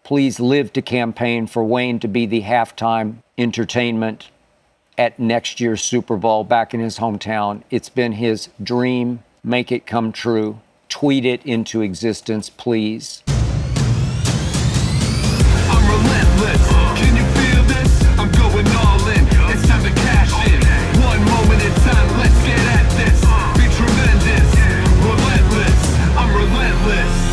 Please live to campaign for Wayne to be the halftime entertainment at next year's Super Bowl back in his hometown. It's been his dream. Make it come true. Tweet it into existence, please. I'm relentless. Can you feel this? I'm going all in. It's time to cash in. One moment in time. Let's get at this. Be tremendous. Relentless. I'm relentless.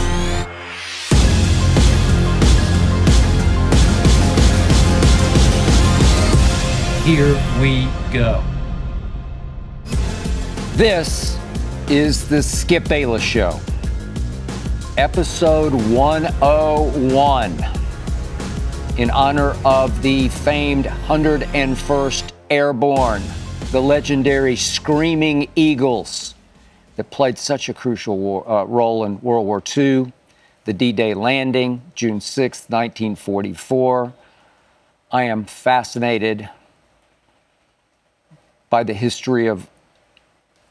Here we go. This is the Skip Bayless Show, episode 101, in honor of the famed 101st Airborne, the legendary Screaming Eagles that played such a crucial role in World War II, the D-Day landing, June 6, 1944. I am fascinated by the history of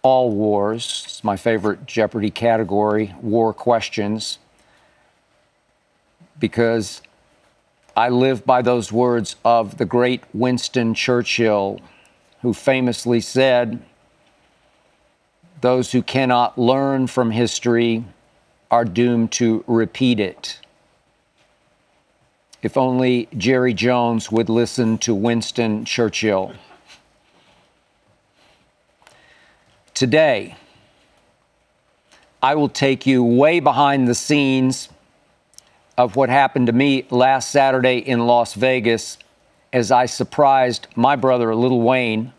all wars. It's my favorite Jeopardy category, war questions, because I live by those words of the great Winston Churchill, who famously said, "Those who cannot learn from history are doomed to repeat it." If only Jerry Jones would listen to Winston Churchill. Today, I will take you way behind the scenes of what happened to me last Saturday in Las Vegas as I surprised my brother, Lil Wayne,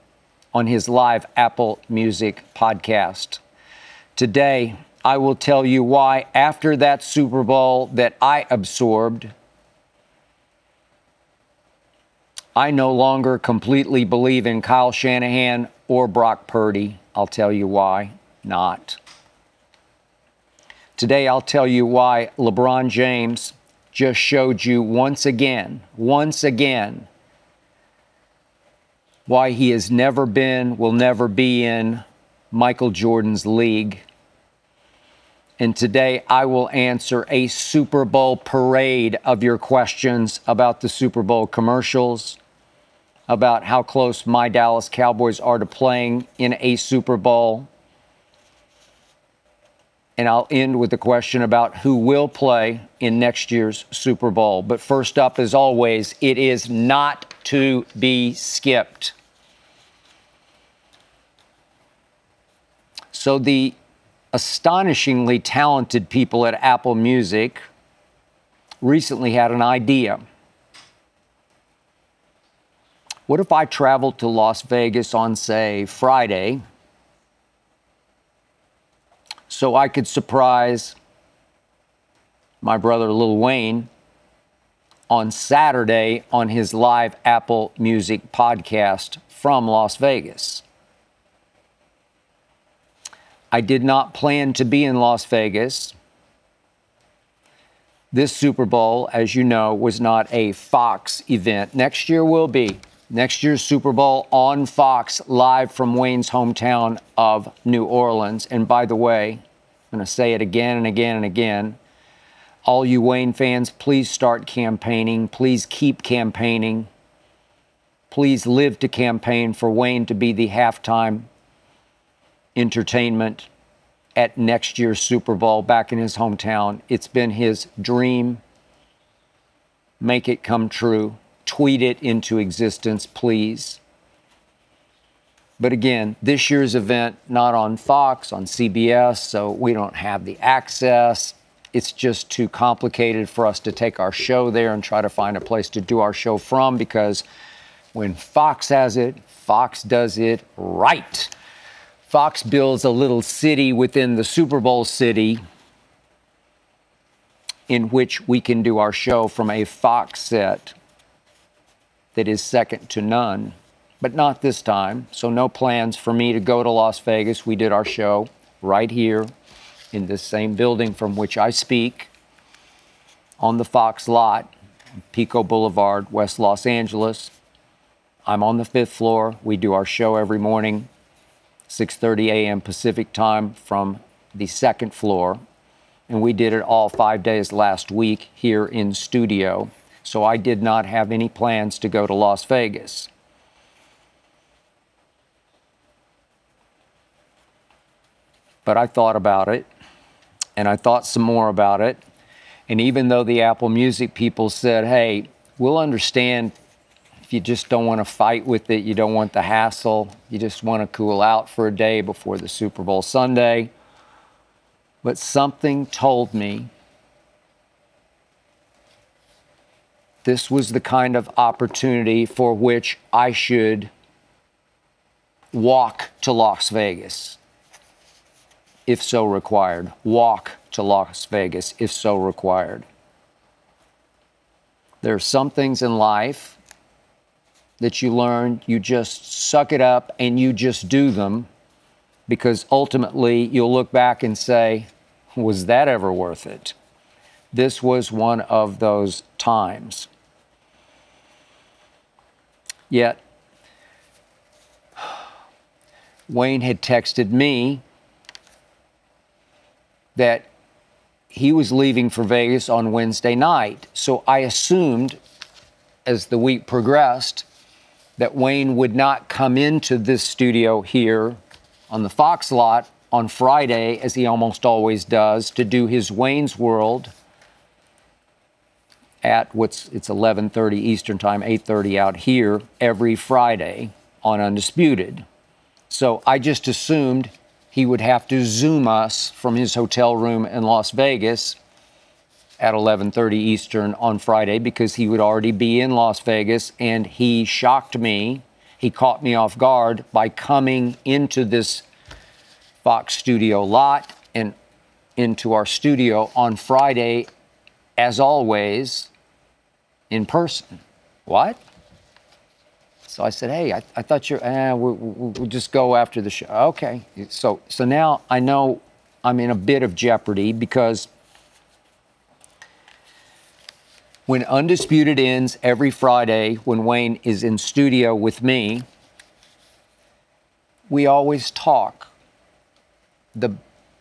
on his live Apple Music podcast. Today, I will tell you why after that Super Bowl that I absorbed, I no longer completely believe in Kyle Shanahan or Brock Purdy. I'll tell you why not. Today, I'll tell you why LeBron James just showed you once again, why he has never been, will never be in Michael Jordan's league. And today, I will answer a Super Bowl parade of your questions about the Super Bowl commercials, about how close my Dallas Cowboys are to playing in a Super Bowl. And I'll end with a question about who will play in next year's Super Bowl. But first up, as always, it is not to be skipped. So the astonishingly talented people at Apple Music recently had an idea. What if I traveled to Las Vegas on, say, Friday, so I could surprise my brother Lil Wayne on Saturday on his live Apple Music podcast from Las Vegas? I did not plan to be in Las Vegas. This Super Bowl, as you know, was not a Fox event. Next year will be. Next year's Super Bowl on Fox, live from Wayne's hometown of New Orleans. And by the way, I'm going to say it again and again and again. All you Wayne fans, please start campaigning. Please keep campaigning. Please live to campaign for Wayne to be the halftime entertainment at next year's Super Bowl back in his hometown. It's been his dream. Make it come true. Tweet it into existence, please. But again, this year's event, not on Fox, on CBS, so we don't have the access. It's just too complicated for us to take our show there and try to find a place to do our show from, because when Fox has it, Fox does it right. Fox builds a little city within the Super Bowl city in which we can do our show from a Fox set that is second to none, but not this time. So no plans for me to go to Las Vegas. We did our show right here in this same building from which I speak on the Fox lot, Pico Boulevard, West Los Angeles. I'm on the 5th floor. We do our show every morning, 6:30 a.m. Pacific time from the 2nd floor. And we did it all 5 days last week here in studio. So I did not have any plans to go to Las Vegas. But I thought about it, and I thought some more about it. And even though the Apple Music people said, hey, we'll understand if you just don't want to fight with it, you don't want the hassle, you just want to cool out for a day before the Super Bowl Sunday. But something told me this was the kind of opportunity for which I should walk to Las Vegas, if so required. Walk to Las Vegas, if so required. There are some things in life that you learn, you just suck it up and you just do them, because ultimately you'll look back and say, was that ever worth it? This was one of those times. Yet, Wayne had texted me that he was leaving for Vegas on Wednesday night. So I assumed, as the week progressed, that Wayne would not come into this studio here on the Fox lot on Friday, as he almost always does, to do his Wayne's World at it's 11:30 Eastern Time, 8:30 out here, every Friday on Undisputed. So I just assumed he would have to Zoom us from his hotel room in Las Vegas at 11:30 Eastern on Friday, because he would already be in Las Vegas, and he shocked me. He caught me off guard by coming into this Fox studio lot and into our studio on Friday, as always, in person. What? So I said, hey, I thought we'll just go after the show. Okay. So now I know I'm in a bit of jeopardy, because when Undisputed ends every Friday, when Wayne is in studio with me, we always talk. The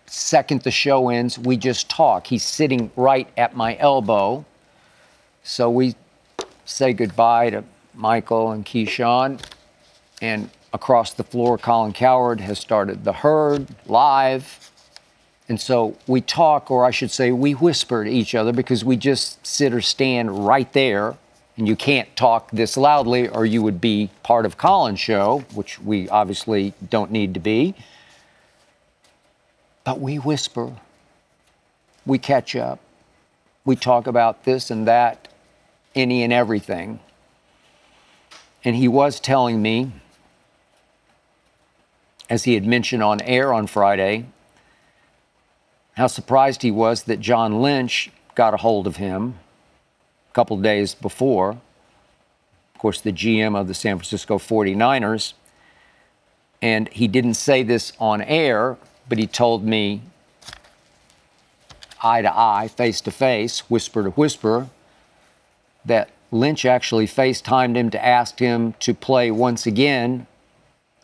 second the show ends, we just talk. He's sitting right at my elbow. So we say goodbye to Michael and Keyshawn, and across the floor, Colin Cowherd has started The Herd live. And so we talk, or I should say we whisper to each other, because we just sit or stand right there, and you can't talk this loudly or you would be part of Colin's show, which we obviously don't need to be. But we whisper, we catch up, we talk about this and that, any and everything. And he was telling me, as he had mentioned on air on Friday, how surprised he was that John Lynch got a hold of him a couple days before. Of course, the GM of the San Francisco 49ers. And he didn't say this on air, but he told me eye to eye, face to face, whisper to whisper, that Lynch actually FaceTimed him to ask him to play once again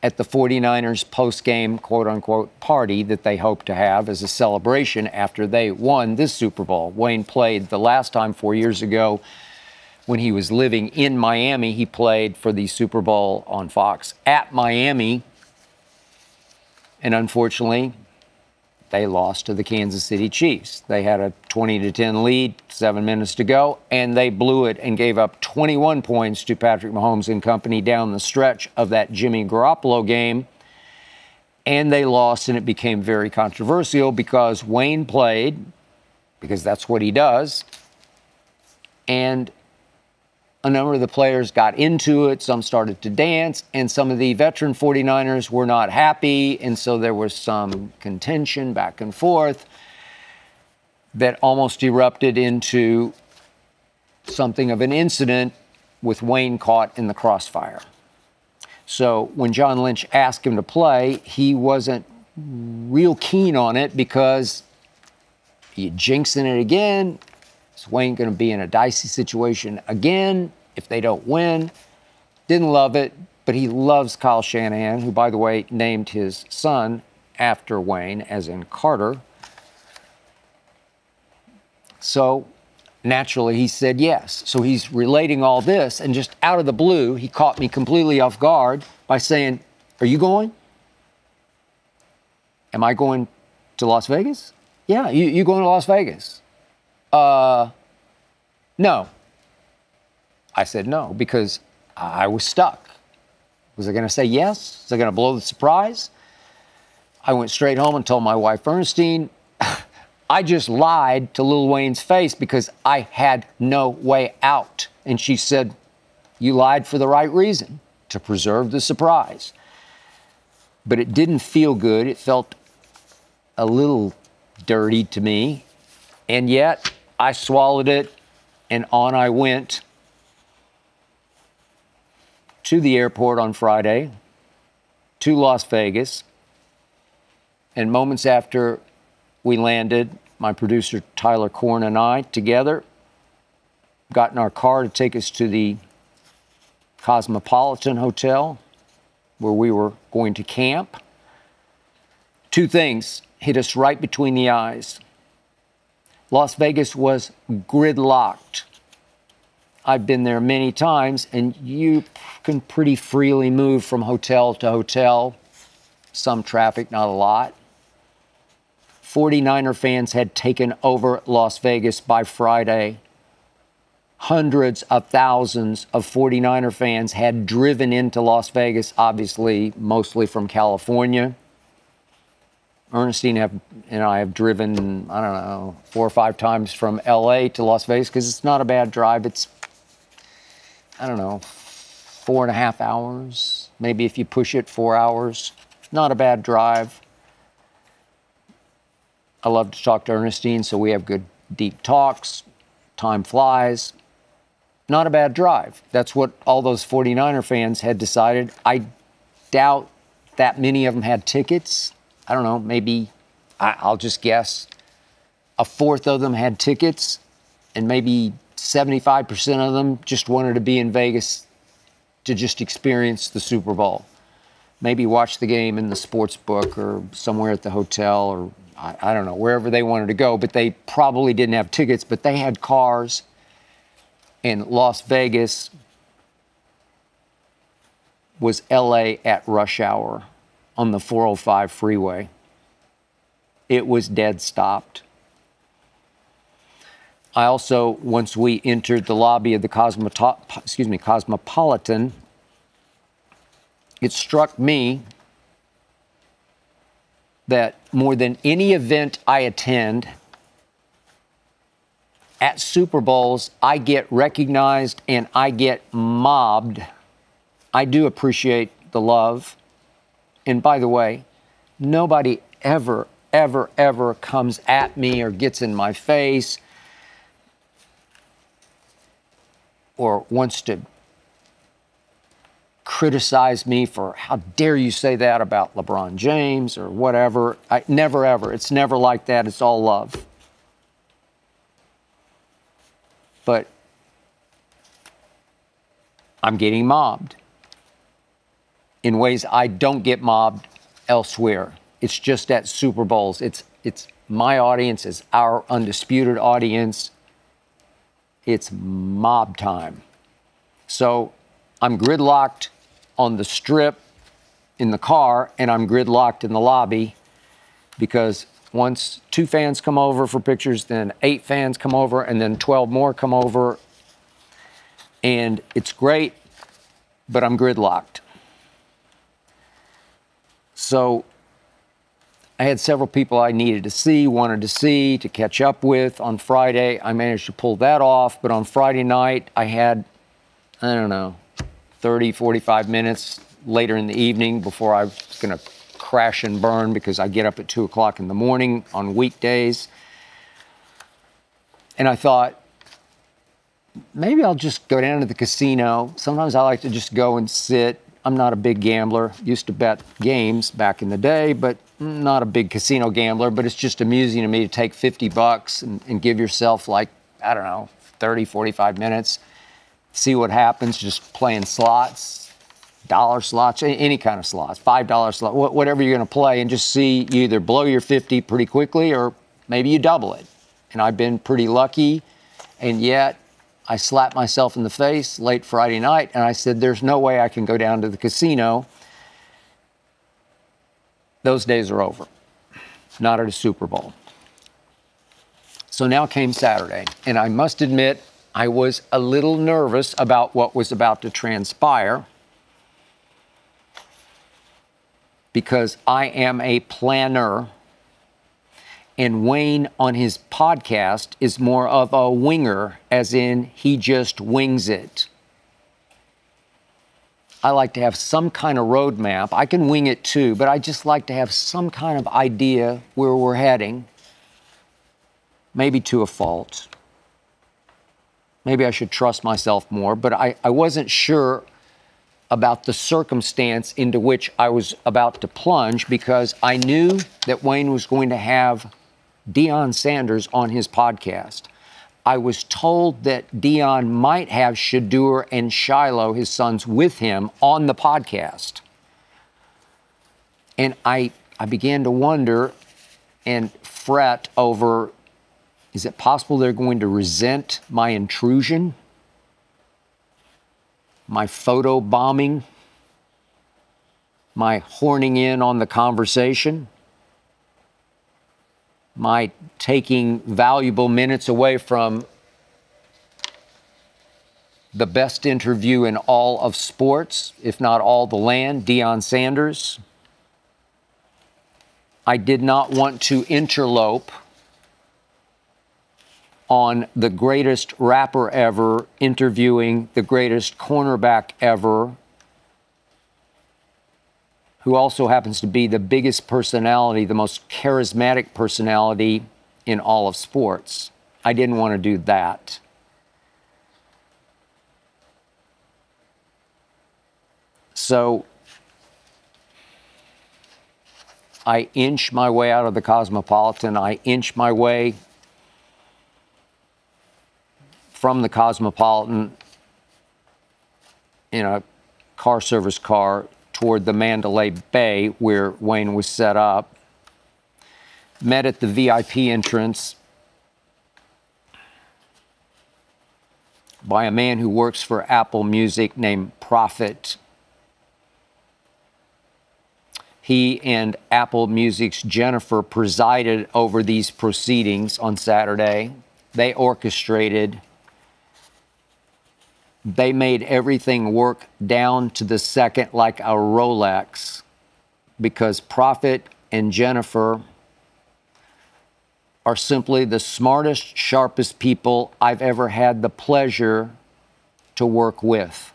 at the 49ers post-game, quote-unquote, party that they hope to have as a celebration after they won this Super Bowl. Wayne played the last time 4 years ago when he was living in Miami. He played for the Super Bowl on Fox at Miami. And unfortunately, they lost to the Kansas City Chiefs. They had a 20-10 lead, 7 minutes to go, and they blew it and gave up 21 points to Patrick Mahomes and company down the stretch of that Jimmy Garoppolo game. And they lost, and it became very controversial because Wayne played, because that's what he does, and a number of the players got into it. Some started to dance, and some of the veteran 49ers were not happy, and so there was some contention back and forth that almost erupted into something of an incident with Wayne caught in the crossfire. So when John Lynch asked him to play, he wasn't real keen on it, because you jinxing it again. Is Wayne going to be in a dicey situation again if they don't win? Didn't love it, but he loves Kyle Shanahan, who, by the way, named his son after Wayne, as in Carter. So naturally, he said yes. So he's relating all this, and just out of the blue, he caught me completely off guard by saying, "Are you going?" "Am I going to Las Vegas?" "Yeah, you going to Las Vegas?" No. I said no because I was stuck. Was I going to say yes? Was I going to blow the surprise? I went straight home and told my wife, Ernestine, I just lied to Lil Wayne's face because I had no way out. And she said, you lied for the right reason, to preserve the surprise. But it didn't feel good. It felt a little dirty to me. And yet I swallowed it and on I went to the airport on Friday, to Las Vegas. And moments after we landed, my producer Tyler Korn and I together got in our car to take us to the Cosmopolitan Hotel where we were going to camp. Two things hit us right between the eyes. Las Vegas was gridlocked. I've been there many times, and you can pretty freely move from hotel to hotel. Some traffic, not a lot. 49er fans had taken over Las Vegas by Friday. Hundreds of thousands of 49er fans had driven into Las Vegas, obviously, mostly from California. Ernestine and I have driven, I don't know, 4 or 5 times from LA to Las Vegas because it's not a bad drive. It's, I don't know, 4.5 hours. Maybe if you push it, 4 hours. Not a bad drive. I love to talk to Ernestine, so we have good, deep talks. Time flies. Not a bad drive. That's what all those 49er fans had decided. I doubt that many of them had tickets. I don't know, maybe, I'll just guess, a fourth of them had tickets, and maybe 75% of them just wanted to be in Vegas to just experience the Super Bowl. Maybe watch the game in the sports book or somewhere at the hotel or I don't know, wherever they wanted to go, but they probably didn't have tickets, but they had cars. And Las Vegas was LA at rush hour on the 405 freeway. It was dead stopped. I also, once we entered the lobby of the Cosmopolitan, it struck me that more than any event I attend, at Super Bowls, I get recognized and I get mobbed. I do appreciate the love. And by the way, nobody ever, ever, ever comes at me or gets in my face or wants to criticize me for how dare you say that about LeBron James or whatever. Never, ever. It's never like that. It's all love. But I'm getting mobbed in ways I don't get mobbed elsewhere. It's just at Super Bowls. It's my audience, it's our Undisputed audience. It's mob time. So I'm gridlocked on the strip in the car, and I'm gridlocked in the lobby because once 2 fans come over for pictures, then 8 fans come over, and then 12 more come over. And it's great, but I'm gridlocked. So I had several people I needed to see, wanted to see, to catch up with on Friday. I managed to pull that off, but on Friday night, I had, I don't know, 30, 45 minutes later in the evening before I was going to crash and burn because I get up at 2 o'clock in the morning on weekdays. And I thought, maybe I'll just go down to the casino. Sometimes I like to just go and sit. I'm not a big gambler. Used to bet games back in the day, but not a big casino gambler. But it's just amusing to me to take $50 and give yourself like, I don't know, 30, 45 minutes. See what happens, just playing slots, dollar slots, any kind of slots, $5 slot, whatever you're going to play, and just see you either blow your 50 pretty quickly or maybe you double it. And I've been pretty lucky, and yet I slapped myself in the face late Friday night, and I said, there's no way I can go down to the casino. Those days are over. Not at a Super Bowl. So now came Saturday, and I must admit, I was a little nervous about what was about to transpire because I am a planner, and Wayne on his podcast is more of a winger, as in he just wings it. I like to have some kind of roadmap. I can wing it too, but I just like to have some kind of idea where we're heading, maybe to a fault. Maybe I should trust myself more, but I wasn't sure about the circumstance into which I was about to plunge, because I knew that Wayne was going to have Deion Sanders on his podcast. I was told that Deion might have Shadur and Shiloh, his sons, with him on the podcast. And I began to wonder and fret over, is it possible they're going to resent my intrusion? My photo bombing? My horning in on the conversation? My taking valuable minutes away from the best interview in all of sports, if not all the land, Deion Sanders? I did not want to interlope on the greatest rapper ever interviewing the greatest cornerback ever, who also happens to be the biggest personality, the most charismatic personality in all of sports. I didn't want to do that. So I inch my way out of the Cosmopolitan. I inch my way from the Cosmopolitan in a car service car toward the Mandalay Bay where Wayne was set up. Met at the VIP entrance by a man who works for Apple Music named Prophet. He and Apple Music's Jennifer presided over these proceedings on Saturday. They orchestrated. They made everything work down to the second like a Rolex, because Prophet and Jennifer are simply the smartest, sharpest people I've ever had the pleasure to work with.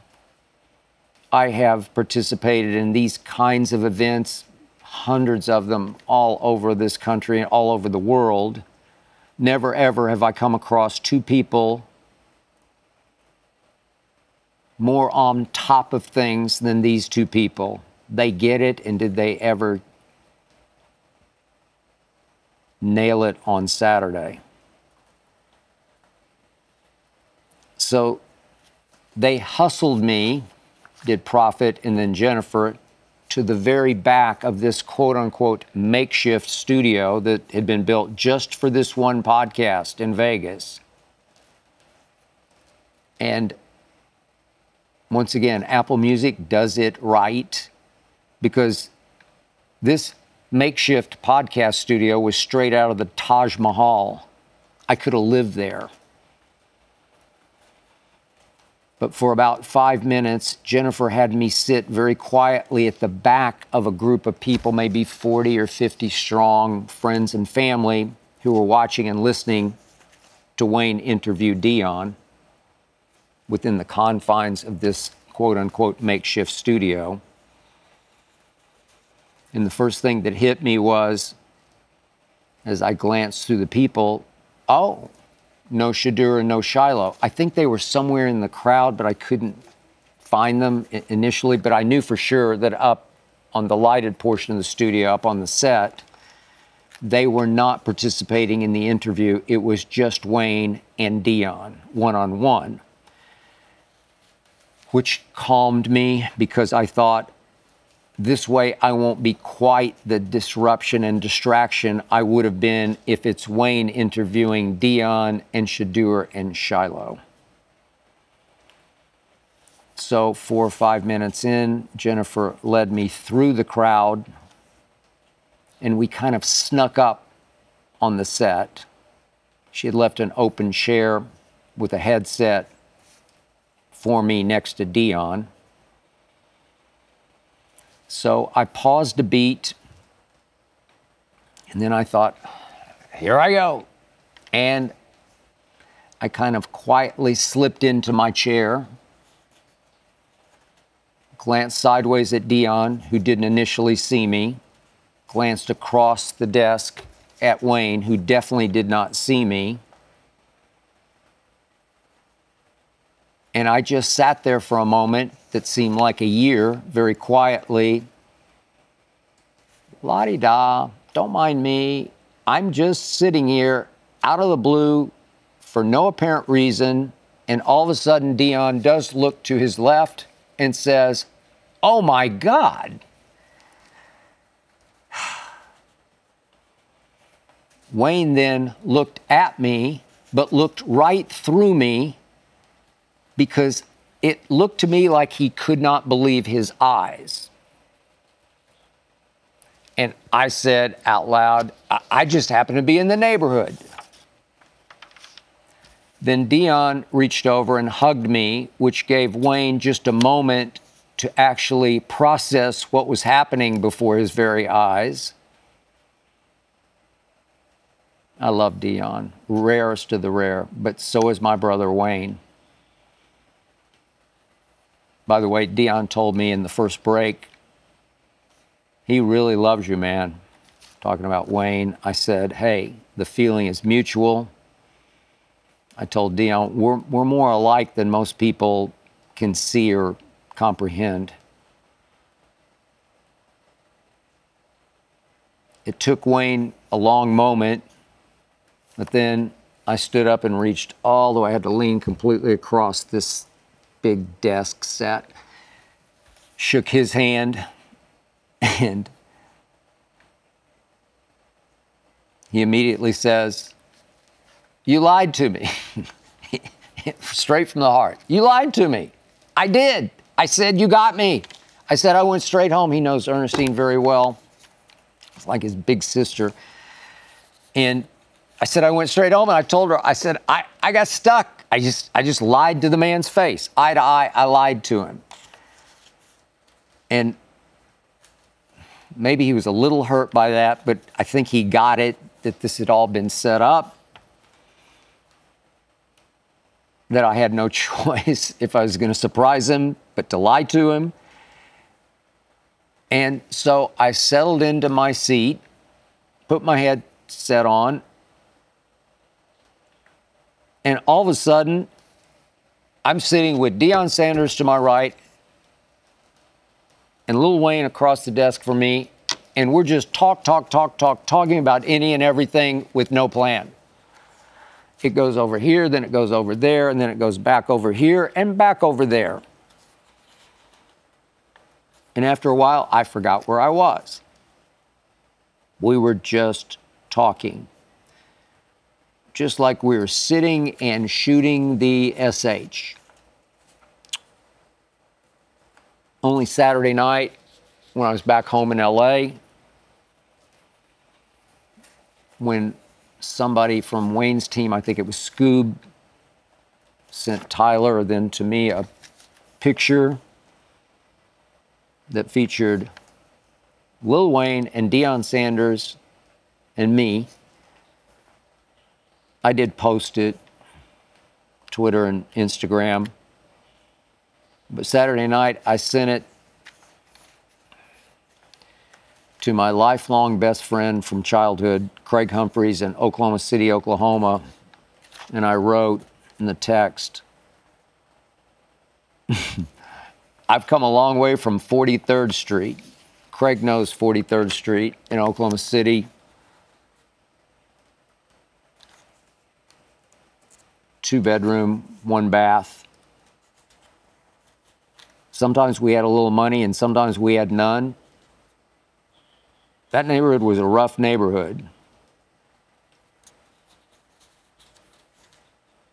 I have participated in these kinds of events, hundreds of them all over this country and all over the world. Never, ever have I come across two people more on top of things than these two people. They get it, and did they ever nail it on Saturday? So they hustled me, did Prophet and then Jennifer, to the very back of this quote-unquote makeshift studio that had been built just for this one podcast in Vegas. And once again, Apple Music does it right, because this makeshift podcast studio was straight out of the Taj Mahal. I could have lived there. But for about 5 minutes, Jennifer had me sit very quietly at the back of a group of people, maybe 40 or 50 strong, friends and family, who were watching and listening to Wayne interview Deion within the confines of this quote-unquote makeshift studio. And the first thing that hit me was, as I glanced through the people, oh, no Shadur and no Shiloh. I think they were somewhere in the crowd, but I couldn't find them initially. But I knew for sure that up on the lighted portion of the studio, up on the set, they were not participating in the interview. It was just Wayne and Deion, one-on-one, which calmed me, because I thought This way I won't be quite the disruption and distraction I would have been if it's Wayne interviewing Deion and Shadur and Shiloh. So 4 or 5 minutes in, Jennifer led me through the crowd, and we kind of snuck up on the set. She had left an open chair with a headset for me next to Deion. So I paused a beat, and then I thought, here I go. And I kind of quietly slipped into my chair, glanced sideways at Deion, who didn't initially see me, glanced across the desk at Wayne, who definitely did not see me. And I just sat there for a moment that seemed like a year, very quietly. La-di-da, don't mind me. I'm just sitting here out of the blue for no apparent reason. And all of a sudden, Deion does look to his left and says, "Oh my God." Wayne then looked at me, but looked right through me, because it looked to me like he could not believe his eyes. And I said out loud, I just happened to be in the neighborhood. Then Deion reached over and hugged me, which gave Wayne just a moment to actually process what was happening before his very eyes. I love Deion, rarest of the rare, but so is my brother Wayne. By the way, Deion told me in the first break, he really loves you, man. Talking about Wayne, I said, hey, the feeling is mutual. I told Deion, we're more alike than most people can see or comprehend. It took Wayne a long moment, but then I stood up and reached all the way. I had to lean completely across this big desk set, shook his hand, and he immediately says, "You lied to me." Straight from the heart. "You lied to me." I did. I said, "You got me." I said, I went straight home. He knows Ernestine very well. It's like his big sister. And I said, I went straight home, and I told her, I said, I got stuck. I just lied to the man's face. Eye to eye, I lied to him. And maybe he was a little hurt by that, but I think he got it, that this had all been set up, that I had no choice if I was going to surprise him, but to lie to him. And so I settled into my seat, put my headset on, and all of a sudden, I'm sitting with Deion Sanders to my right and Lil Wayne across the desk from me, and we're just talking about any and everything with no plan. It goes over here, then it goes over there, and then it goes back over here and back over there. And after a while, I forgot where I was. We were just talking. Just like we were sitting and shooting the SH. Only Saturday night, when I was back home in LA, when somebody from Wayne's team, I think it was Scoob, sent Tyler, then to me, a picture that featured Lil Wayne and Deion Sanders and me. I did post it, Twitter and Instagram. But Saturday night, I sent it to my lifelong best friend from childhood, Craig Humphreys, in Oklahoma City, Oklahoma. And I wrote in the text, I've come a long way from 43rd Street. Craig knows 43rd Street in Oklahoma City. 2-bedroom, 1 bath. Sometimes we had a little money and sometimes we had none. That neighborhood was a rough neighborhood.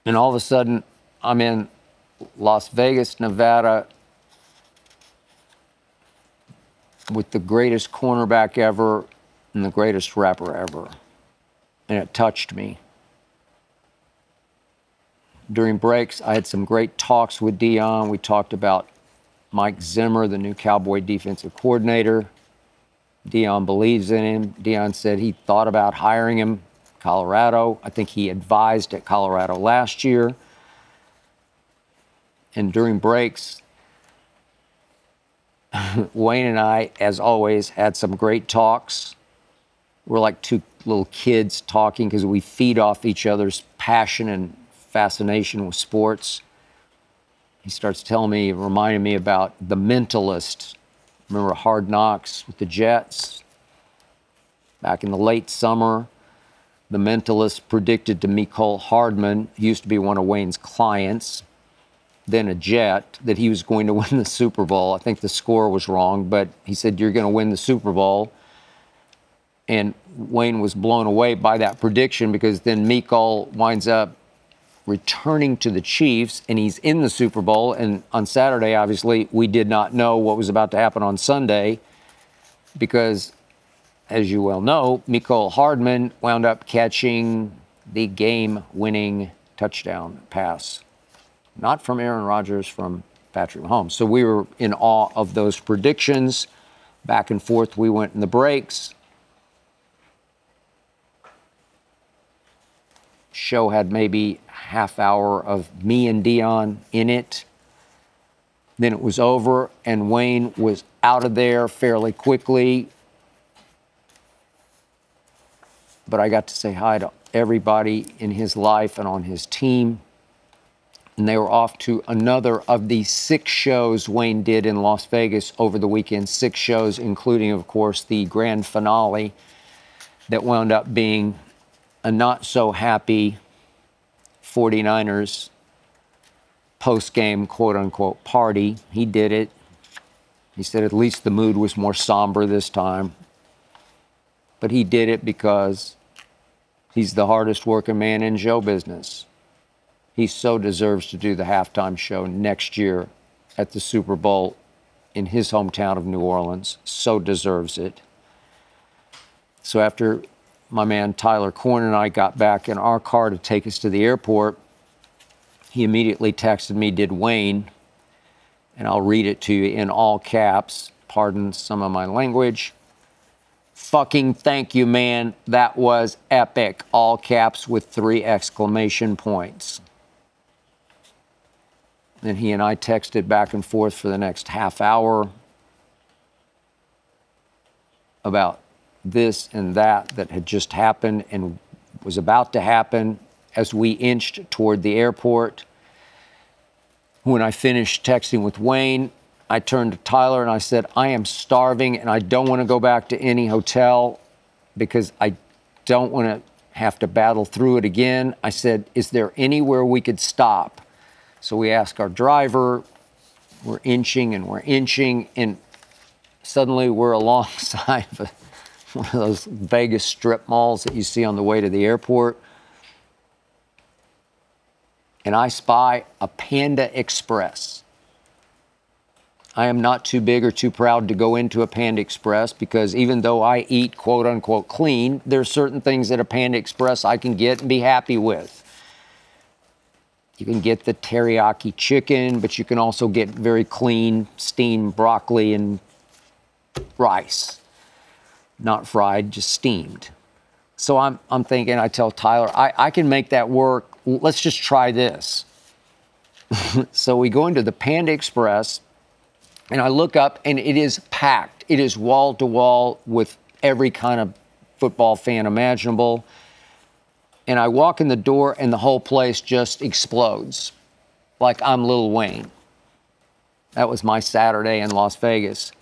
And all of a sudden, I'm in Las Vegas, Nevada, with the greatest cornerback ever and the greatest rapper ever. And it touched me. During breaks, I had some great talks with Deion. We talked about Mike Zimmer, the new Cowboy defensive coordinator. Deion believes in him. Deion said he thought about hiring him. Colorado. I think he advised at Colorado last year. And during breaks, Wayne and I, as always, had some great talks. We're like two little kids talking because we feed off each other's passion and fascination with sports. He starts telling me, reminding me about The Mentalist. Remember Hard Knocks with the Jets? Back in the late summer, The Mentalist predicted to Mecole Hardman, who used to be one of Wayne's clients, then a Jet, that he was going to win the Super Bowl. I think the score was wrong, but he said, you're going to win the Super Bowl. And Wayne was blown away by that prediction because then Mecole winds up returning to the Chiefs, and he's in the Super Bowl. And on Saturday, obviously, we did not know what was about to happen on Sunday because, as you well know, Mecole Hardman wound up catching the game-winning touchdown pass. Not from Aaron Rodgers, from Patrick Mahomes. So we were in awe of those predictions. Back and forth we went in the breaks. Show had maybe half hour of me and Deion in it. Then it was over, and Wayne was out of there fairly quickly. But I got to say hi to everybody in his life and on his team. And they were off to another of the 6 shows Wayne did in Las Vegas over the weekend. 6 shows, including, of course, the grand finale that wound up being a not-so-happy 49ers post-game, quote-unquote, party. He did it. He said at least the mood was more somber this time. But he did it because he's the hardest-working man in show business. He so deserves to do the halftime show next year at the Super Bowl in his hometown of New Orleans. So deserves it. So after my man Tyler Korn and I got back in our car to take us to the airport, he immediately texted me, did Wayne, and I'll read it to you in all caps, pardon some of my language. Fucking thank you, man. That was epic. All caps with 3 exclamation points. Then he and I texted back and forth for the next half hour about this and that had just happened and was about to happen as we inched toward the airport. When I finished texting with Wayne, I turned to Tyler and I said, I am starving and I don't want to go back to any hotel because I don't want to have to battle through it again. I said, is there anywhere we could stop? So we asked our driver, we're inching, and suddenly we're alongside of one of those Vegas strip malls that you see on the way to the airport. And I spy a Panda Express. I am not too big or too proud to go into a Panda Express because even though I eat quote unquote clean, there are certain things at a Panda Express I can get and be happy with. You can get the teriyaki chicken, but you can also get very clean steamed broccoli and rice. Not fried, just steamed. So I'm thinking, I tell Tyler, I can make that work. Let's just try this. So we go into the Panda Express, and I look up, and it is packed. It is wall to wall with every kind of football fan imaginable. And I walk in the door, and the whole place just explodes, like I'm Lil Wayne. That was my Saturday in Las Vegas.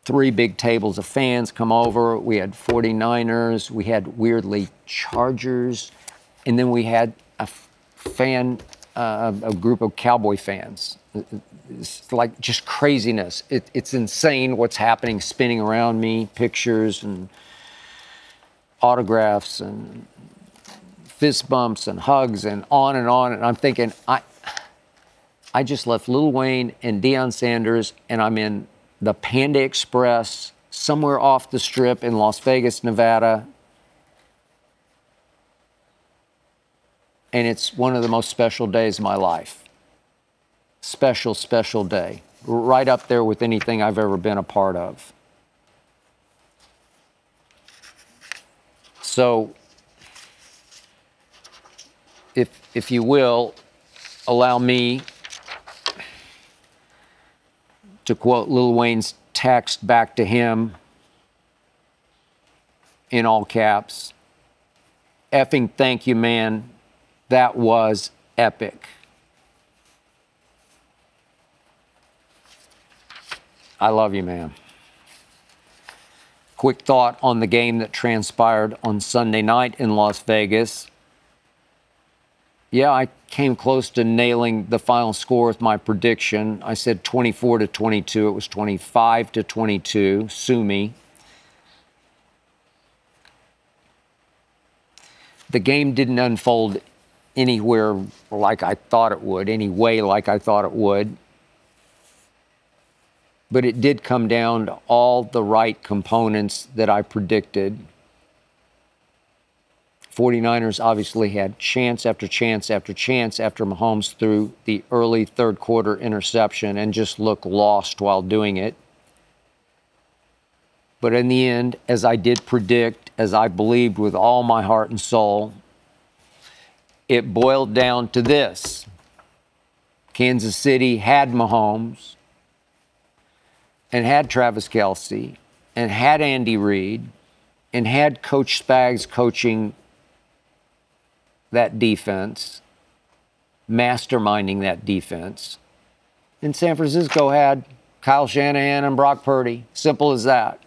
3 big tables of fans come over. We had 49ers. We had, weirdly, Chargers. And then we had a fan a group of Cowboy fans. It's like just craziness. It's insane what's happening, spinning around me, pictures and autographs and fist bumps and hugs and on and on. And I'm thinking, I just left Lil Wayne and Deion Sanders, and I'm in the Panda Express somewhere off the strip in Las Vegas, Nevada. And it's one of the most special days of my life. Special, special day. Right up there with anything I've ever been a part of. So, if you will, allow me to quote Lil Wayne's text back to him in all caps. Effing thank you, man. That was epic. I love you, man. Quick thought on the game that transpired on Sunday night in Las Vegas. Yeah, I came close to nailing the final score with my prediction. I said 24-22. It was 25-22. Sue me. The game didn't unfold anywhere like I thought it would, any way like I thought it would. But it did come down to all the right components that I predicted. 49ers obviously had chance after chance after chance after Mahomes threw the early third quarter interception and just looked lost while doing it. But in the end, as I did predict, as I believed with all my heart and soul, it boiled down to this. Kansas City had Mahomes and had Travis Kelce and had Andy Reid and had Coach Spags coaching that defense, masterminding that defense. And San Francisco had Kyle Shanahan and Brock Purdy. Simple as that.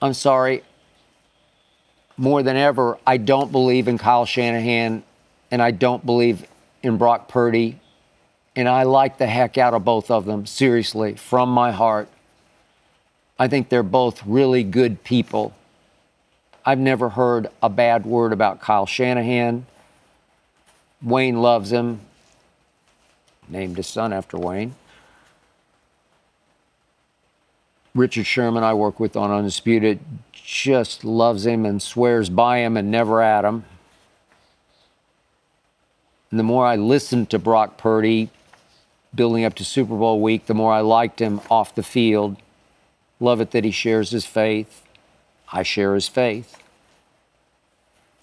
I'm sorry. More than ever, I don't believe in Kyle Shanahan, and I don't believe in Brock Purdy. And I like the heck out of both of them, seriously, from my heart. I think they're both really good people. I've never heard a bad word about Kyle Shanahan. Wayne loves him. Named his son after Wayne. Richard Sherman, I work with on Undisputed, just loves him and swears by him and never at him. And the more I listened to Brock Purdy building up to Super Bowl week, the more I liked him off the field. Love it that he shares his faith. I share his faith.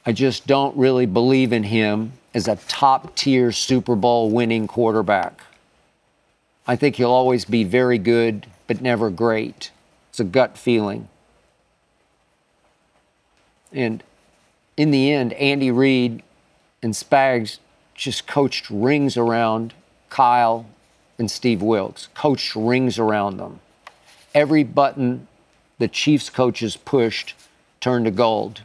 I just don't really believe in him as a top-tier Super Bowl winning quarterback. I think he'll always be very good, but never great. It's a gut feeling. And in the end, Andy Reid and Spags just coached rings around Kyle and Steve Wilkes. Coached rings around them. Every button the Chiefs coaches pushed turned to gold.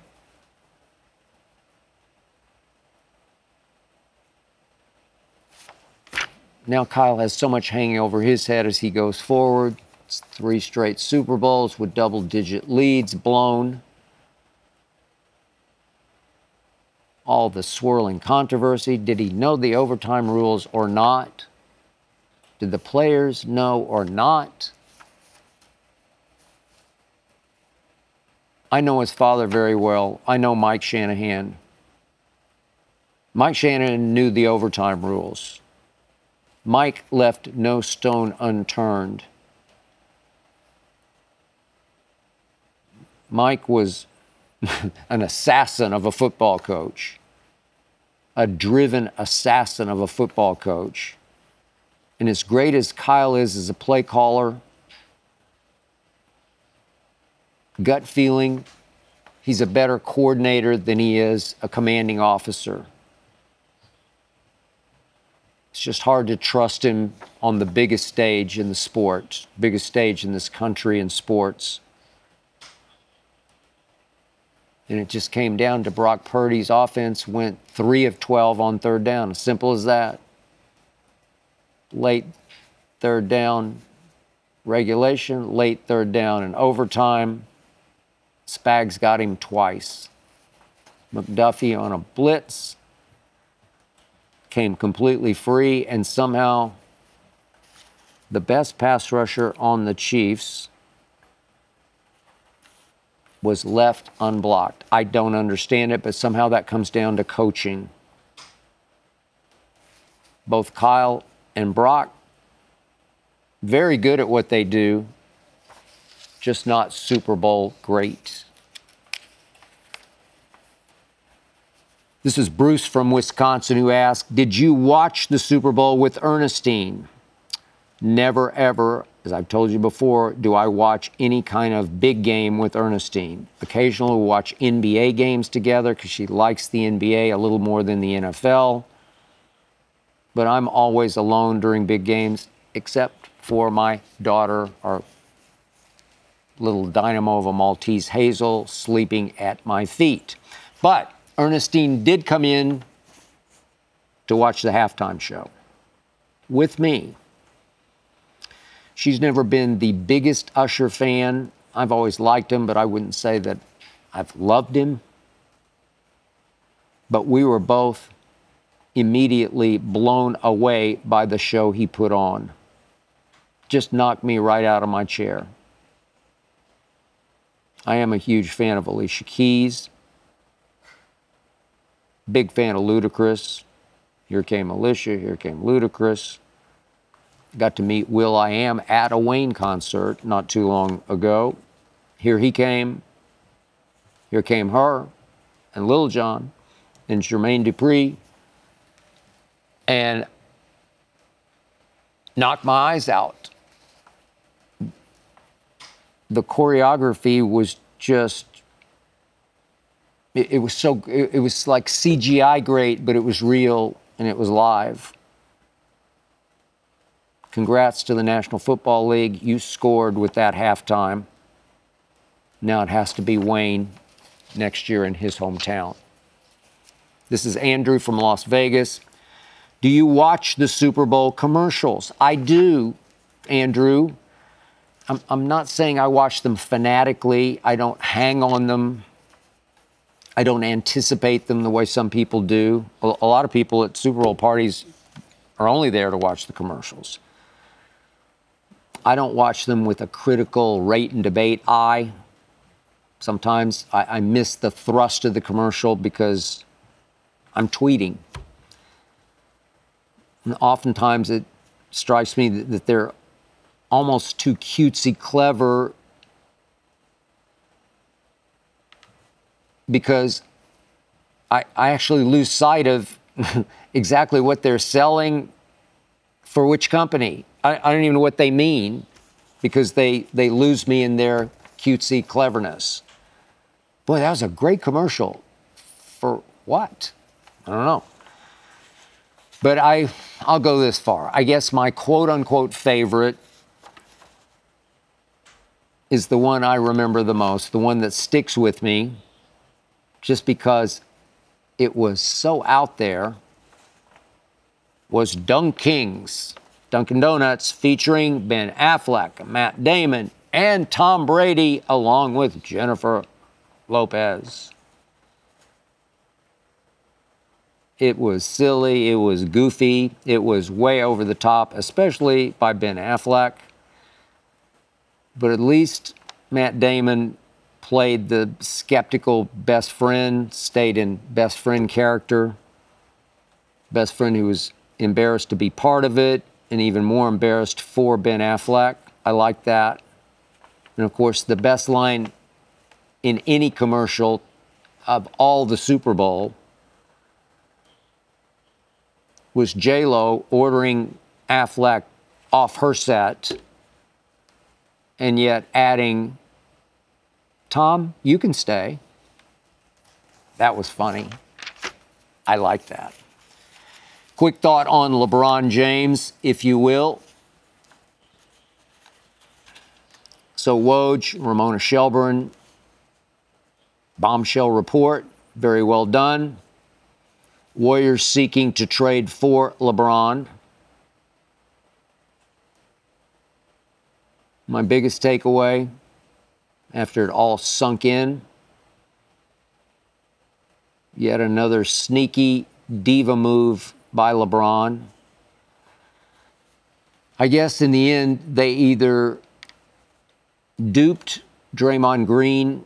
Now Kyle has so much hanging over his head as he goes forward. It's 3 straight Super Bowls with double-digit leads blown. All the swirling controversy. Did he know the overtime rules or not? Did the players know or not? I know his father very well. I know Mike Shanahan. Mike Shanahan knew the overtime rules. Mike left no stone unturned. Mike was an assassin of a football coach, a driven assassin of a football coach. And as great as Kyle is as a play caller, gut feeling, he's a better coordinator than he is a commanding officer. It's just hard to trust him on the biggest stage in the sport, biggest stage in this country in sports. And it just came down to Brock Purdy's offense went 3 of 12 on third down. As simple as that. Late third down regulation, late third down in overtime. Spags got him twice. McDuffie on a blitz came completely free, and somehow the best pass rusher on the Chiefs was left unblocked. I don't understand it, but somehow that comes down to coaching. Both Kyle and Brock, very good at what they do, just not Super Bowl great. This is Bruce from Wisconsin who asked, did you watch the Super Bowl with Ernestine? Never, ever, as I've told you before, do I watch any kind of big game with Ernestine. Occasionally we'll watch NBA games together because she likes the NBA a little more than the NFL. But I'm always alone during big games, except for my daughter, our little dynamo of a Maltese Hazel, sleeping at my feet. But Ernestine did come in to watch the halftime show with me. She's never been the biggest Usher fan. I've always liked him, but I wouldn't say that I've loved him. But we were both immediately blown away by the show he put on. Just knocked me right out of my chair. I am a huge fan of Alicia Keys. Big fan of Ludacris. Here came Alicia, here came Ludacris. Got to meet will.i.am at a Wayne concert not too long ago. Here he came. Here came her and Lil Jon and Jermaine Dupri. And knocked my eyes out. The choreography was just, it was like CGI great, but it was real and it was live. Congrats to the National Football League. You scored with that halftime. Now it has to be Wayne next year in his hometown. This is Andrew from Las Vegas. Do you watch the Super Bowl commercials? I do, Andrew. I'm not saying I watch them fanatically. I don't hang on them. I don't anticipate them the way some people do. A lot of people at Super Bowl parties are only there to watch the commercials. I don't watch them with a critical rate and debate eye. Sometimes I miss the thrust of the commercial because I'm tweeting. And oftentimes it strikes me that they're almost too cutesy clever because I actually lose sight of exactly what they're selling for which company. I don't even know what they mean because they lose me in their cutesy cleverness. Boy, that was a great commercial. For what? I don't know. But I'll go this far. I guess my quote-unquote favorite is the one I remember the most, the one that sticks with me, just because it was so out there, was Dunkings, Dunkin' Donuts, featuring Ben Affleck, Matt Damon, and Tom Brady, along with Jennifer Lopez. It was silly, it was goofy, it was way over the top, especially by Ben Affleck. But at least Matt Damon played the skeptical best friend, stayed in best friend character. Best friend who was embarrassed to be part of it, and even more embarrassed for Ben Affleck. I like that. And of course, the best line in any commercial of all the Super Bowl was J-Lo ordering Affleck off her set and yet adding, "Tom, you can stay." That was funny. I like that. Quick thought on LeBron James, if you will. So Woj, Ramona Shelburne, bombshell report. Very well done. Warriors seeking to trade for LeBron. My biggest takeaway, after it all sunk in, yet another sneaky diva move by LeBron. I guess in the end, they either duped Draymond Green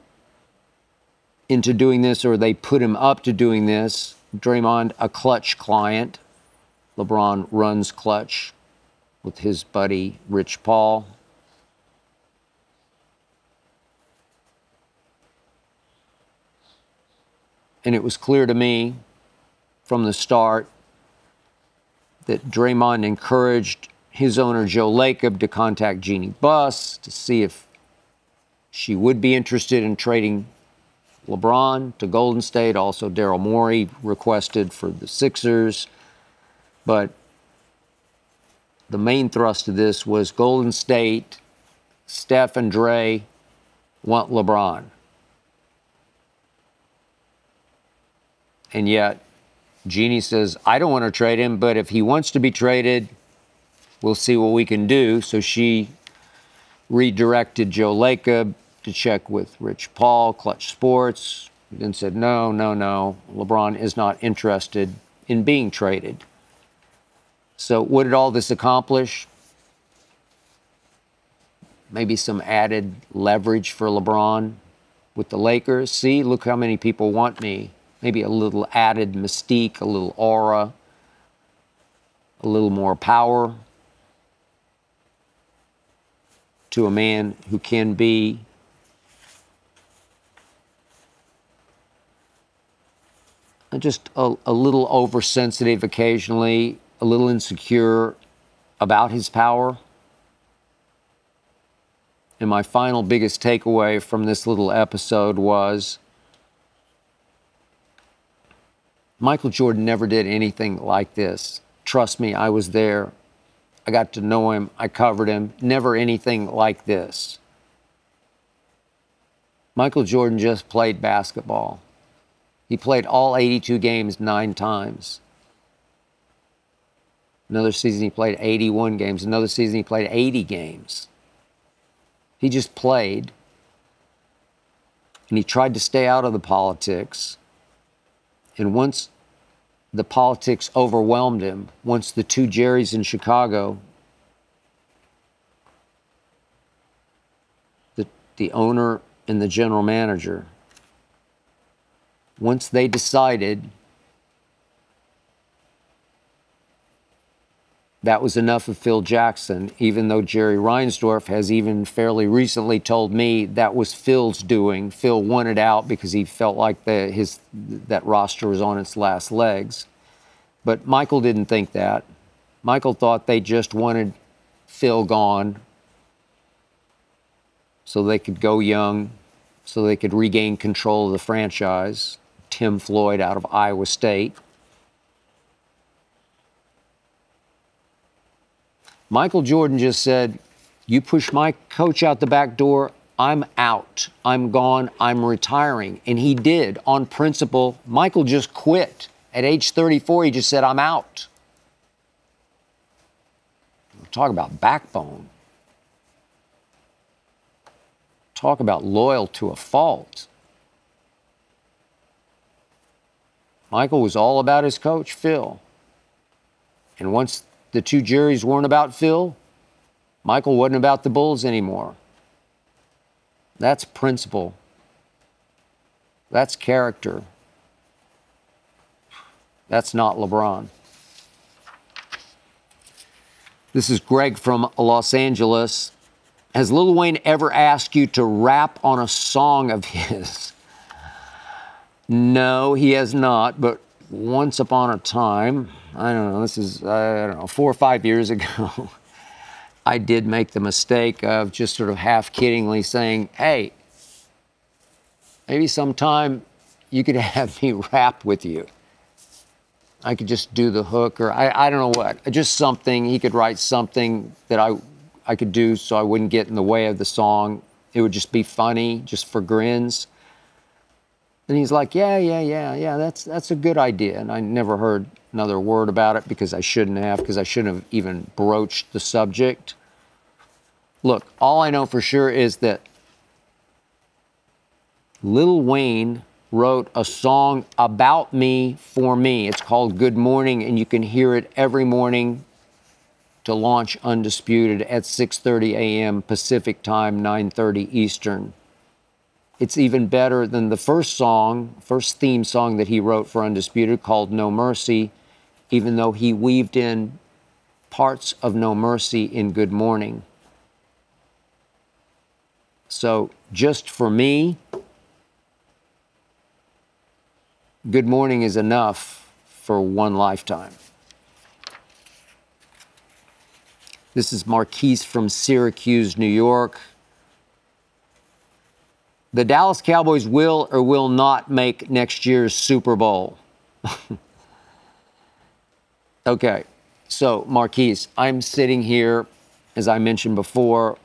into doing this or they put him up to doing this. Draymond, a Clutch client. LeBron runs Clutch with his buddy Rich Paul. And it was clear to me from the start that Draymond encouraged his owner, Joe Lacob, to contact Jeannie Buss to see if she would be interested in trading LeBron to Golden State. Also, Daryl Morey requested for the Sixers. But the main thrust of this was Golden State, Steph and Dre want LeBron. And yet, Jeannie says, I don't want to trade him, but if he wants to be traded, we'll see what we can do. So she redirected Joe Lacob to check with Rich Paul, Clutch Sports, and then said, no, LeBron is not interested in being traded. So what did all this accomplish? Maybe some added leverage for LeBron with the Lakers. See, look how many people want me. Maybe a little added mystique, a little aura, a little more power to a man who can be just a little oversensitive occasionally, a little insecure about his power. And my final biggest takeaway from this little episode was Michael Jordan never did anything like this. Trust me, I was there. I got to know him. I covered him. Never anything like this. Michael Jordan just played basketball. He played all 82 games 9 times. Another season he played 81 games. Another season he played 80 games. He just played. And he tried to stay out of the politics. And once the politics overwhelmed him, once the two Jerrys in Chicago, the owner and the general manager, once they decided that was enough of Phil Jackson, even though Jerry Reinsdorf has even fairly recently told me that was Phil's doing. Phil wanted out because he felt like that roster was on its last legs. But Michael didn't think that. Michael thought they just wanted Phil gone so they could go young, so they could regain control of the franchise. Tim Floyd out of Iowa State. Michael Jordan just said, you push my coach out the back door, I'm out. I'm gone. I'm retiring. And he did on principle. Michael just quit. At age 34, he just said, I'm out. Talk about backbone. Talk about loyal to a fault. Michael was all about his coach, Phil. And once the two Jerrys weren't about Phil, Michael wasn't about the Bulls anymore. That's principle. That's character. That's not LeBron. This is Greg from Los Angeles. Has Lil Wayne ever asked you to rap on a song of his? No, he has not, but once upon a time, I don't know, this is, 4 or 5 years ago, I did make the mistake of just sort of half-kiddingly saying, hey, maybe sometime you could have me rap with you. I could just do the hook, or I don't know what, just something. He could write something that I could do so I wouldn't get in the way of the song. It would just be funny, just for grins. And he's like, yeah, that's a good idea. And I never heard another word about it because I shouldn't have even broached the subject. Look, all I know for sure is that Lil Wayne wrote a song about me for me. It's called Good Morning, and you can hear it every morning to launch Undisputed at 6:30 a.m. Pacific time, 9:30 Eastern. It's even better than the first theme song that he wrote for Undisputed called No Mercy, even though he weaved in parts of No Mercy in Good Morning. So just for me, Good Morning is enough for one lifetime. This is Marquise from Syracuse, New York. The Dallas Cowboys will or will not make next year's Super Bowl. Okay, so Marquise, I'm sitting here, as I mentioned before,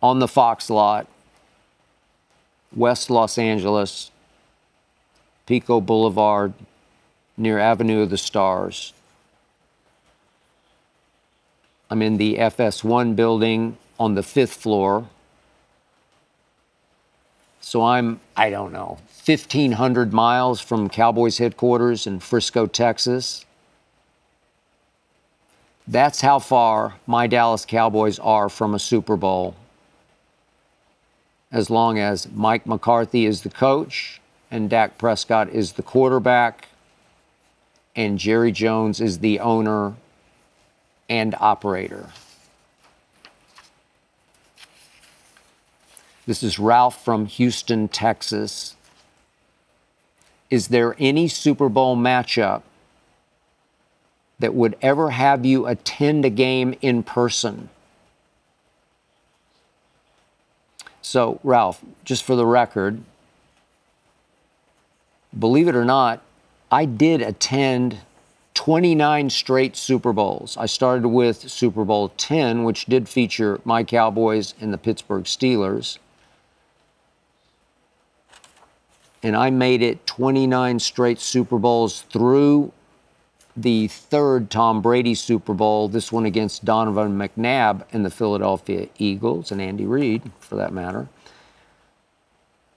on the Fox lot, West Los Angeles, Pico Boulevard, near Avenue of the Stars. I'm in the FS1 building on the 5th floor. So I'm, I don't know, 1,500 miles from Cowboys headquarters in Frisco, Texas. That's how far my Dallas Cowboys are from a Super Bowl. As long as Mike McCarthy is the coach and Dak Prescott is the quarterback and Jerry Jones is the owner and operator. This is Ralph from Houston, Texas. Is there any Super Bowl matchup that would ever have you attend a game in person? So, Ralph, just for the record, believe it or not, I did attend 29 straight Super Bowls. I started with Super Bowl X, which did feature my Cowboys and the Pittsburgh Steelers. And I made it 29 straight Super Bowls through the third Tom Brady Super Bowl, this one against Donovan McNabb and the Philadelphia Eagles, and Andy Reid, for that matter.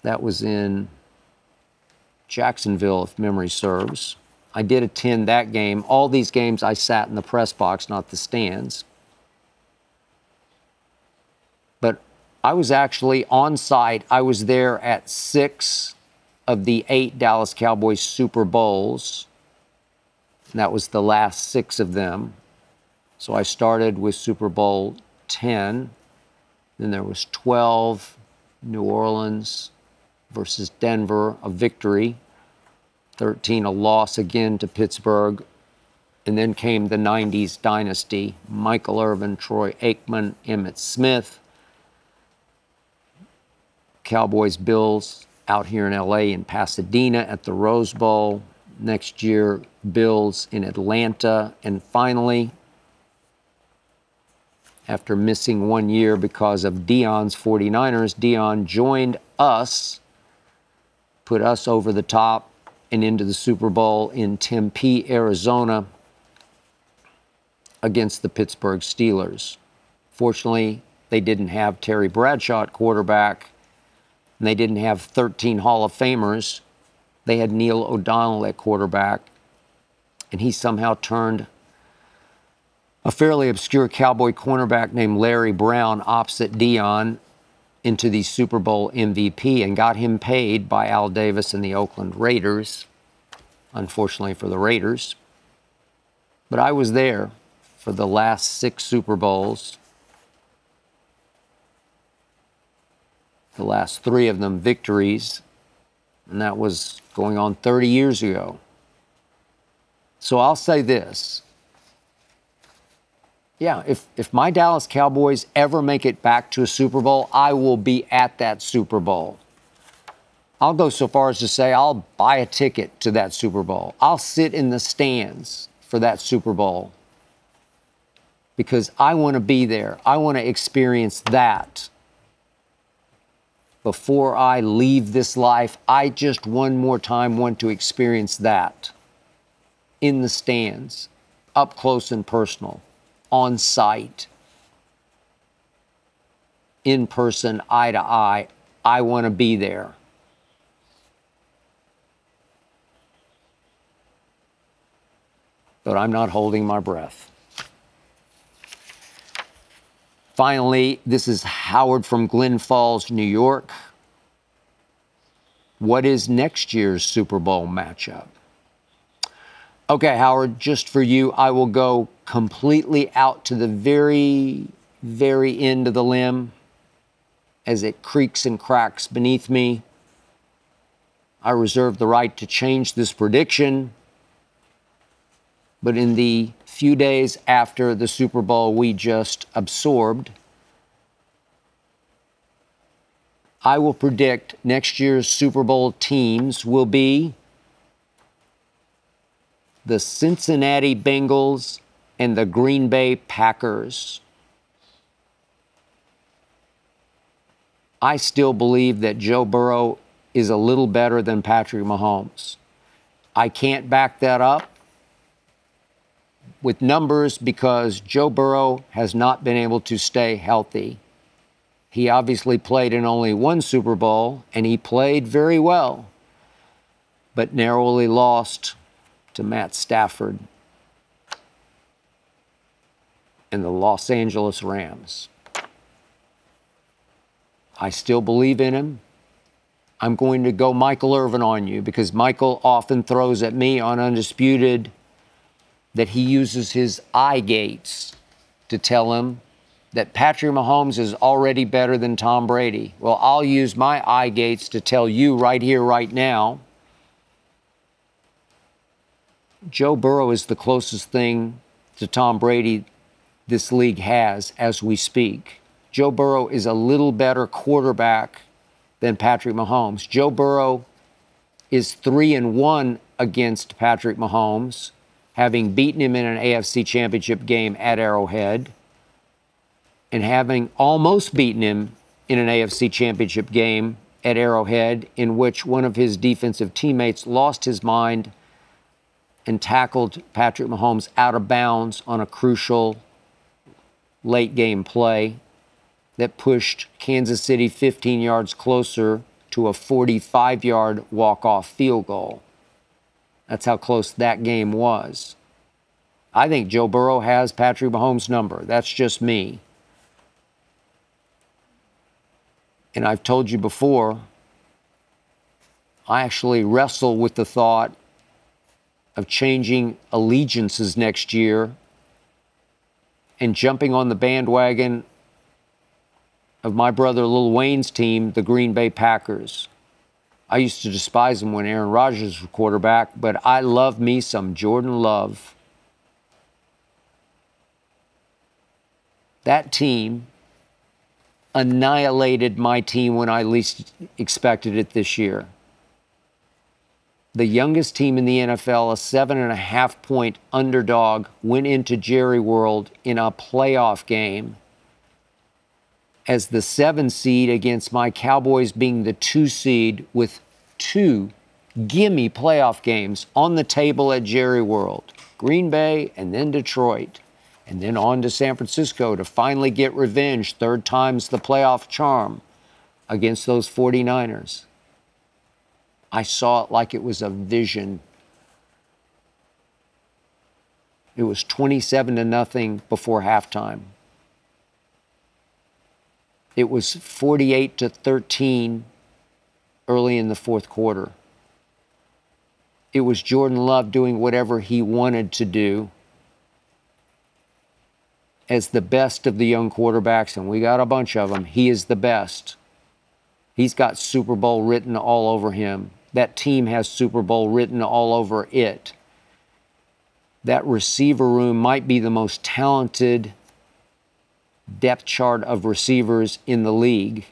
That was in Jacksonville, if memory serves. I did attend that game. All these games I sat in the press box, not the stands. But I was actually on site. I was there at 6 of the 8 Dallas Cowboys Super Bowls. And that was the last 6 of them. So I started with Super Bowl X. Then there was 12, New Orleans versus Denver, a victory. 13, a loss again to Pittsburgh. And then came the 90s dynasty. Michael Irvin, Troy Aikman, Emmitt Smith. Cowboys, Bills out here in LA in Pasadena at the Rose Bowl. Next year, Bills in Atlanta. And finally, after missing 1 year because of Deion's 49ers, Deion joined us, put us over the top and into the Super Bowl in Tempe, Arizona against the Pittsburgh Steelers. Fortunately, they didn't have Terry Bradshaw at quarterback, and they didn't have 13 Hall of Famers. They had Neil O'Donnell at quarterback, and he somehow turned a fairly obscure Cowboy cornerback named Larry Brown opposite Deion into the Super Bowl MVP and got him paid by Al Davis and the Oakland Raiders, unfortunately for the Raiders. But I was there for the last 6 Super Bowls, the last 3 of them victories, and that was going on 30 years ago. So I'll say this. Yeah, if my Dallas Cowboys ever make it back to a Super Bowl, I will be at that Super Bowl. I'll go so far as to say I'll buy a ticket to that Super Bowl. I'll sit in the stands for that Super Bowl because I want to be there. I want to experience that. before I leave this life, I just one more time want to experience that in the stands, up close and personal, on site, in person, eye to eye. I want to be there. But I'm not holding my breath. Finally, this is Howard from Glen Falls, New York. What is next year's Super Bowl matchup? Okay, Howard, just for you, I will go completely out to the very, very end of the limb as it creaks and cracks beneath me. I reserve the right to change this prediction. But in the few days after the Super Bowl we just absorbed, I will predict next year's Super Bowl teams will be the Cincinnati Bengals and the Green Bay Packers. I still believe that Joe Burrow is a little better than Patrick Mahomes. I can't back that up with numbers because Joe Burrow has not been able to stay healthy. He obviously played in only one Super Bowl, and he played very well, but narrowly lost to Matt Stafford and the Los Angeles Rams. I still believe in him. I'm going to go Michael Irvin on you because Michael often throws at me on Undisputed that he uses his eye gates to tell him that Patrick Mahomes is already better than Tom Brady. Well, I'll use my eye gates to tell you right here, right now, Joe Burrow is the closest thing to Tom Brady this league has as we speak. Joe Burrow is a little better quarterback than Patrick Mahomes. Joe Burrow is 3-1 against Patrick Mahomes, having beaten him in an AFC Championship game at Arrowhead, and having almost beaten him in an AFC Championship game at Arrowhead, in which one of his defensive teammates lost his mind and tackled Patrick Mahomes out of bounds on a crucial late-game play that pushed Kansas City 15 yards closer to a 45-yard walk-off field goal. That's how close that game was. I think Joe Burrow has Patrick Mahomes' number. That's just me. And I've told you before, I actually wrestle with the thought of changing allegiances next year and jumping on the bandwagon of my brother Lil Wayne's team, the Green Bay Packers. I used to despise them when Aaron Rodgers was quarterback, but I love me some Jordan Love. That team annihilated my team when I least expected it this year. The youngest team in the NFL, a 7.5-point underdog, went into Jerry World in a playoff game as the 7 seed against my Cowboys being the 2 seed with 2 gimme playoff games on the table at Jerry World. Green Bay and then Detroit. And then on to San Francisco to finally get revenge, 3rd time's the playoff charm against those 49ers. I saw it like it was a vision. It was 27-0 before halftime. It was 48-13 early in the 4th quarter. It was Jordan Love doing whatever he wanted to do as the best of the young quarterbacks, and we got a bunch of them. He is the best. He's got Super Bowl written all over him. That team has Super Bowl written all over it. That receiver room might be the most talented depth chart of receivers in the league.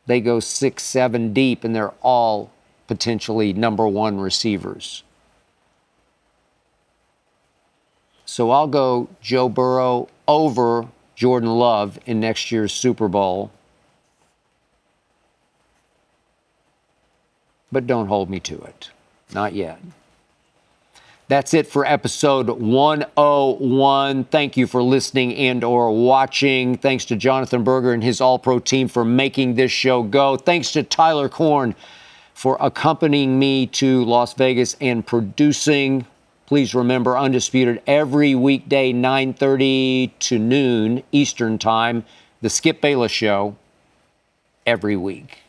They go 6, 7 deep, and they're all potentially number 1 receivers. So I'll go Joe Burrow over Jordan Love in next year's Super Bowl. but don't hold me to it. Not yet. That's it for episode 101. Thank you for listening and or watching. Thanks to Jonathan Berger and his All-Pro team for making this show go. Thanks to Tyler Korn for accompanying me to Las Vegas and producing. Please remember, Undisputed every weekday, 9:30 to noon Eastern Time. The Skip Bayless Show every week.